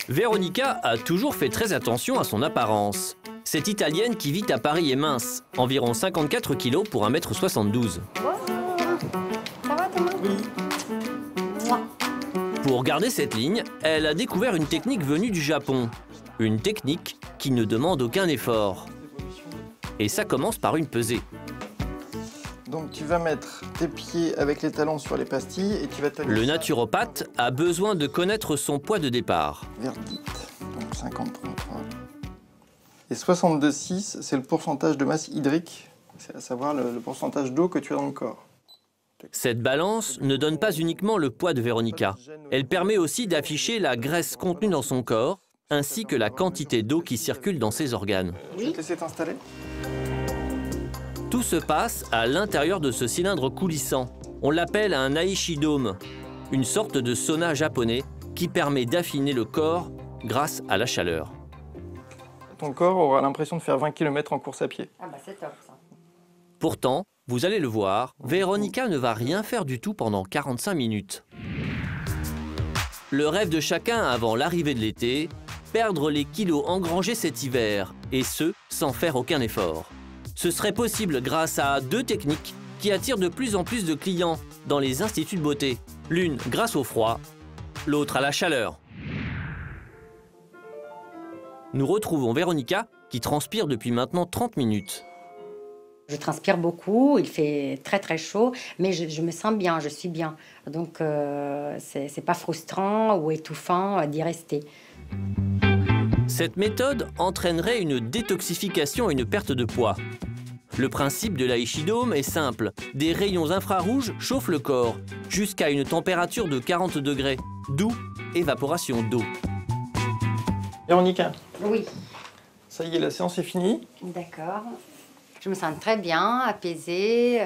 Véronica a toujours fait très attention à son apparence. Cette Italienne qui vit à Paris est mince, environ 54 kg pour 1,72 m. Ça va, Thomas? Pour garder cette ligne, elle a découvert une technique venue du Japon. Une technique qui ne demande aucun effort. Et ça commence par une pesée. Donc tu vas mettre tes pieds avec les talons sur les pastilles et tu vas tailler. Le naturopathe a besoin de connaître son poids de départ. Verdict, donc 50-33. Et 62,6, c'est le pourcentage de masse hydrique, c'est à savoir le pourcentage d'eau que tu as dans le corps. Cette balance ne donne pas uniquement le poids de Véronica. Elle permet aussi d'afficher la graisse contenue dans son corps, ainsi que la quantité d'eau qui circule dans ses organes. Je vais te laisser t'installer. Tout se passe à l'intérieur de ce cylindre coulissant. On l'appelle un Aishi Dome, une sorte de sauna japonais qui permet d'affiner le corps grâce à la chaleur. Ton corps aura l'impression de faire 20 km en course à pied. Ah bah c'est top ça. Pourtant, vous allez le voir, Véronica ne va rien faire du tout pendant 45 minutes. Le rêve de chacun avant l'arrivée de l'été, perdre les kilos engrangés cet hiver, et ce, sans faire aucun effort. Ce serait possible grâce à deux techniques qui attirent de plus en plus de clients dans les instituts de beauté. L'une grâce au froid, l'autre à la chaleur. Nous retrouvons Véronica qui transpire depuis maintenant 30 minutes. Je transpire beaucoup, il fait très très chaud, mais je me sens bien, je suis bien. Donc c'est pas frustrant ou étouffant d'y rester. Cette méthode entraînerait une détoxification et une perte de poids. Le principe de l'Aishi Dome est simple. Des rayons infrarouges chauffent le corps jusqu'à une température de 40 degrés, d'où évaporation d'eau. Véronica, Oui, ça y est, la séance est finie. d'accord. Je me sens très bien, apaisée,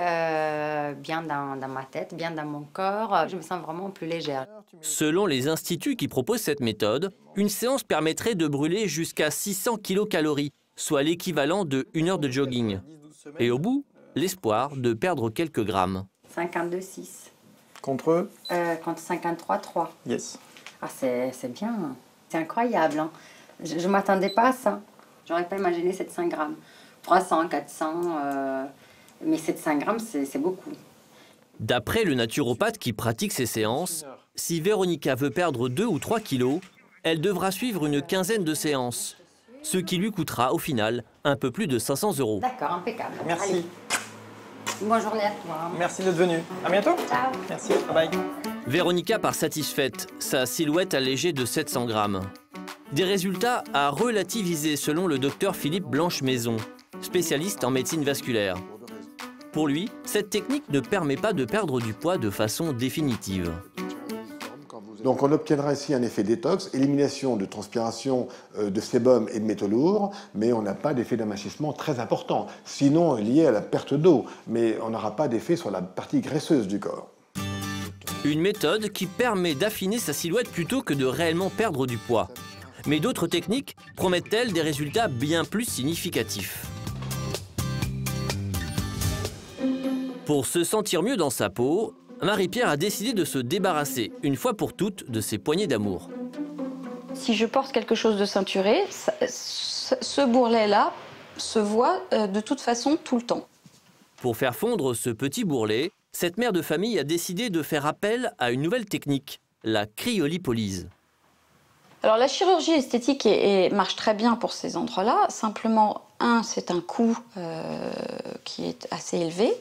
bien dans ma tête, bien dans mon corps. Je me sens vraiment plus légère. Selon les instituts qui proposent cette méthode, une séance permettrait de brûler jusqu'à 600 kcal, soit l'équivalent de 1 heure de jogging. Et au bout, l'espoir de perdre quelques grammes. 52,6 Contre contre 53,3. Yes. Ah, c'est bien, c'est incroyable. Hein. Je ne m'attendais pas à ça. J'aurais pas imaginé 700 grammes. 300, 400, mais 700 grammes, c'est beaucoup. D'après le naturopathe qui pratique ces séances, si Véronica veut perdre 2 ou 3 kilos, elle devra suivre une quinzaine de séances, ce qui lui coûtera au final un peu plus de 500 €. D'accord, impeccable. Merci. Allez. Bonne journée à toi. Merci d'être venu. À bientôt. Ciao. Merci. Bye bye. Véronica part satisfaite, sa silhouette allégée de 700 grammes. Des résultats à relativiser selon le docteur Philippe Blanche-Maison, spécialiste en médecine vasculaire. Pour lui, cette technique ne permet pas de perdre du poids de façon définitive. Donc on obtiendra ici un effet détox, élimination de transpiration de sébum et de métaux lourds, mais on n'a pas d'effet d'amincissement très important, sinon lié à la perte d'eau, mais on n'aura pas d'effet sur la partie graisseuse du corps. Une méthode qui permet d'affiner sa silhouette plutôt que de réellement perdre du poids. Mais d'autres techniques promettent-elles des résultats bien plus significatifs? Pour se sentir mieux dans sa peau, Marie-Pierre a décidé de se débarrasser, une fois pour toutes, de ses poignées d'amour. Si je porte quelque chose de ceinturé, ce bourrelet-là se voit de toute façon tout le temps. Pour faire fondre ce petit bourrelet, cette mère de famille a décidé de faire appel à une nouvelle technique, la cryolipolyse. Alors la chirurgie esthétique marche très bien pour ces endroits-là. Simplement, c'est un coût qui est assez élevé.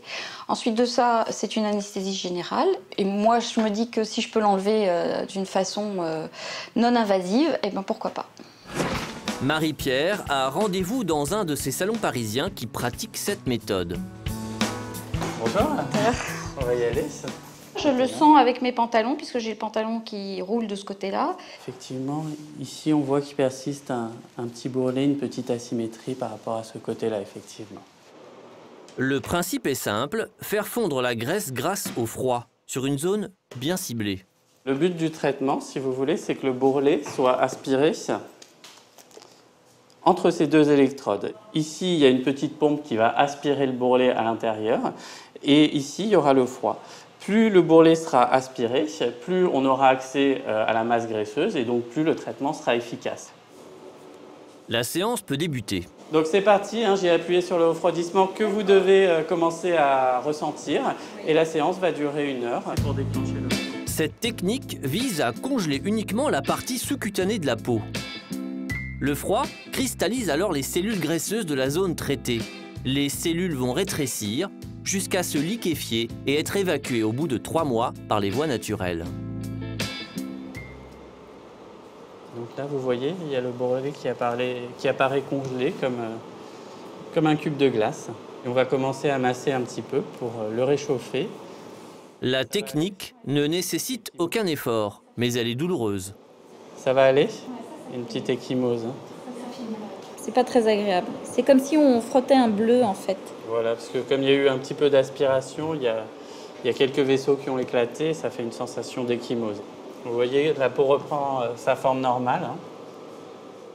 Ensuite de ça, c'est une anesthésie générale. Et moi, je me dis que si je peux l'enlever d'une façon non invasive, eh ben pourquoi pas. Marie-Pierre a rendez-vous dans un de ces salons parisiens qui pratiquent cette méthode. Bonjour. On va y aller. Je le sens avec mes pantalons, puisque j'ai le pantalon qui roule de ce côté-là. Effectivement, ici on voit qu'il persiste un petit bourrelet, une petite asymétrie par rapport à ce côté-là, effectivement. Le principe est simple, faire fondre la graisse grâce au froid, sur une zone bien ciblée. Le but du traitement, si vous voulez, c'est que le bourrelet soit aspiré entre ces deux électrodes. Ici, il y a une petite pompe qui va aspirer le bourrelet à l'intérieur, et ici, il y aura le froid. Plus le bourrelet sera aspiré, plus on aura accès à la masse graisseuse et donc plus le traitement sera efficace. La séance peut débuter. Donc c'est parti, hein, j'ai appuyé sur le refroidissement que vous devez commencer à ressentir et la séance va durer 1 heure pour déclencher le... Cette technique vise à congeler uniquement la partie sous-cutanée de la peau. Le froid cristallise alors les cellules graisseuses de la zone traitée. Les cellules vont rétrécir jusqu'à se liquéfier et être évacuées au bout de 3 mois par les voies naturelles. Donc là, vous voyez, il y a le bourrelet qui apparaît congelé comme un cube de glace. Et on va commencer à masser un petit peu pour le réchauffer. La technique ne nécessite aucun effort, mais elle est douloureuse. Ça va aller? Une petite ecchymose. C'est pas très agréable. C'est comme si on frottait un bleu en fait. Voilà, parce que comme il y a eu un petit peu d'aspiration, il y a quelques vaisseaux qui ont éclaté, ça fait une sensation d'ecchymose. Vous voyez, la peau reprend sa forme normale. Hein.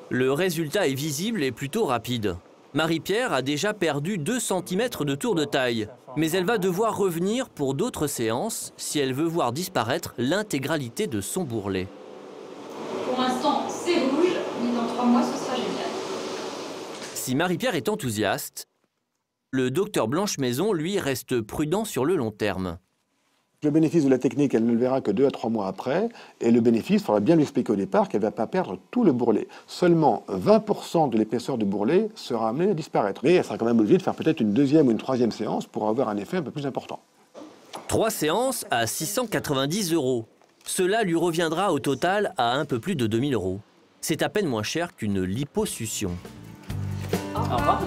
Le résultat est visible et plutôt rapide. Marie-Pierre a déjà perdu 2 cm de tour de taille, mais elle va devoir revenir pour d'autres séances si elle veut voir disparaître l'intégralité de son bourrelet. Pour l'instant, c'est rouge, mais dans 3 mois, ce sera génial. Si Marie-Pierre est enthousiaste, le docteur Blanche-Maison, lui, reste prudent sur le long terme. Le bénéfice de la technique, elle ne le verra que 2 à 3 mois après. Et le bénéfice, il faudra bien lui expliquer au départ qu'elle ne va pas perdre tout le bourrelet. Seulement 20% de l'épaisseur du bourrelet sera amenée à disparaître. Mais elle sera quand même obligée de faire peut-être une 2e ou une 3e séance pour avoir un effet un peu plus important. 3 séances à 690 €. Cela lui reviendra au total à un peu plus de 2000 €. C'est à peine moins cher qu'une liposuction. Au revoir.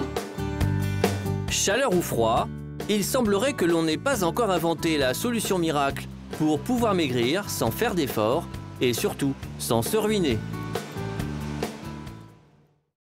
Chaleur ou froid, il semblerait que l'on n'ait pas encore inventé la solution miracle pour pouvoir maigrir sans faire d'efforts et surtout sans se ruiner.